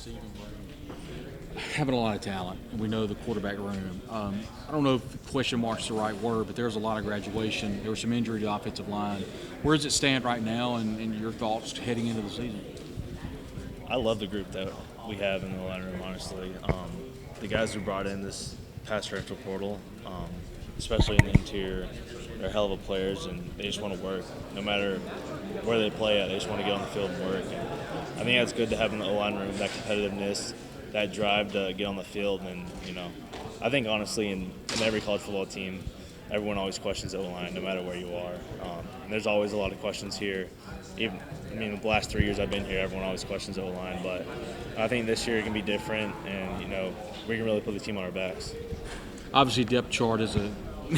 receiving room having a lot of talent, and we know the quarterback room. I don't know if question mark's the right word, but there's a lot of graduation. There was some injury to the offensive line. Where does it stand right now, and your thoughts heading into the season? I love the group that we have in the line room, honestly. The guys we brought in this past transfer portal, especially in the interior, they're hell of a players, and they just want to work. No matter where they play at, they just want to get on the field and work. And I think that's good to have in the O-line room, that competitiveness, that drive to get on the field. And, I think honestly in every college football team, everyone always questions the O-line, no matter where you are. And there's always a lot of questions here. The last 3 years I've been here, everyone always questions the O-line. But I think this year it can be different, and, we can really put the team on our backs. Obviously, depth chart is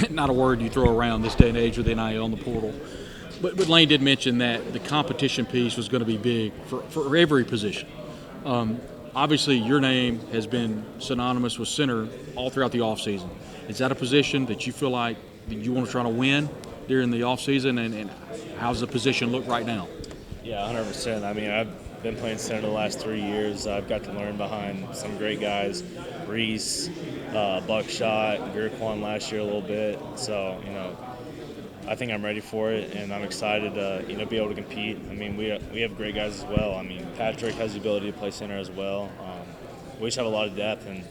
not a word you throw around this day and age with NIL and the portal. But Lane did mention that the competition piece was going to be big for every position. Obviously, your name has been synonymous with center all throughout the offseason. Is that a position that you feel like you want to try to win during the offseason, and how's the position look right now? Yeah, 100%. I've been playing center the last 3 years. I've got to learn behind some great guys, Reese, Buckshot, Gurkwan last year a little bit. So, I think I'm ready for it, and I'm excited to, be able to compete. We have great guys as well. Patrick has the ability to play center as well. We just have a lot of depth, and,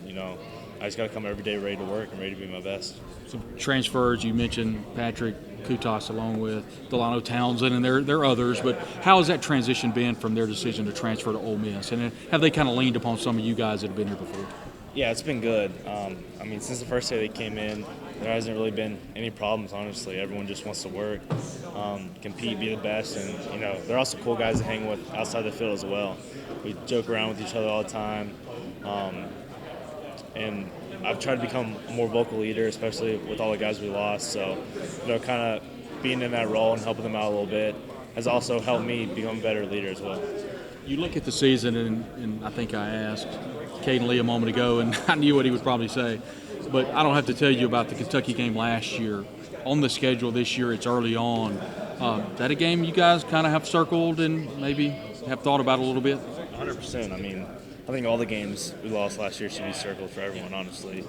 I just got to come every day ready to work and ready to be my best. Some transfers, you mentioned Patrick Kutas along with Delano Townsend, and there are others, but how has that transition been from their decision to transfer to Ole Miss? And have they kind of leaned upon some of you guys that have been here before? Yeah, it's been good. Since the first day they came in, there hasn't really been any problems, honestly. Everyone just wants to work, compete, be the best, and, they're also cool guys to hang with outside the field as well. We joke around with each other all the time, and I've tried to become a more vocal leader, especially with all the guys we lost. So, kind of being in that role and helping them out a little bit has also helped me become a better leader as well. You look at the season, and I think I asked Caden Lee a moment ago, and I knew what he would probably say. But I don't have to tell you about the Kentucky game last year. On the schedule this year, it's early on. Is that a game you guys kind of have circled and maybe have thought about a little bit? 100%. I think all the games we lost last year should be circled for everyone, honestly,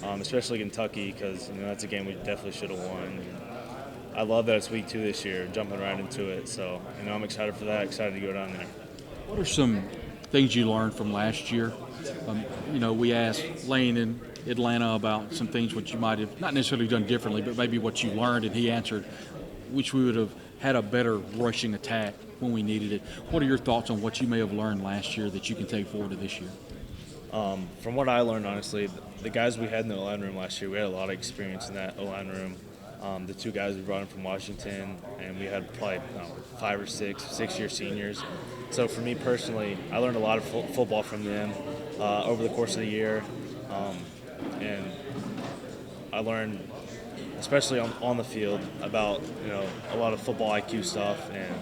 especially Kentucky, because that's a game we definitely should have won. I love that it's week 2 this year, jumping right into it. So, I'm excited for that, excited to go down there. What are some things you learned from last year? We asked Lane in Atlanta about some things which you might have not necessarily done differently, but maybe what you learned, and he answered, which we would have had a better rushing attack when we needed it. What are your thoughts on what you may have learned last year that you can take forward to this year? From what I learned, honestly, the guys we had in the O-line room last year, we had a lot of experience in that O-line room. The 2 guys we brought in from Washington, and we had probably 5 or 6-year seniors. So for me personally, I learned a lot of football from them over the course of the year, and I learned, especially on the field, about a lot of football IQ stuff, and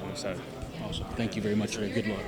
I'm excited. Awesome. Thank you very much, Ray. Good luck.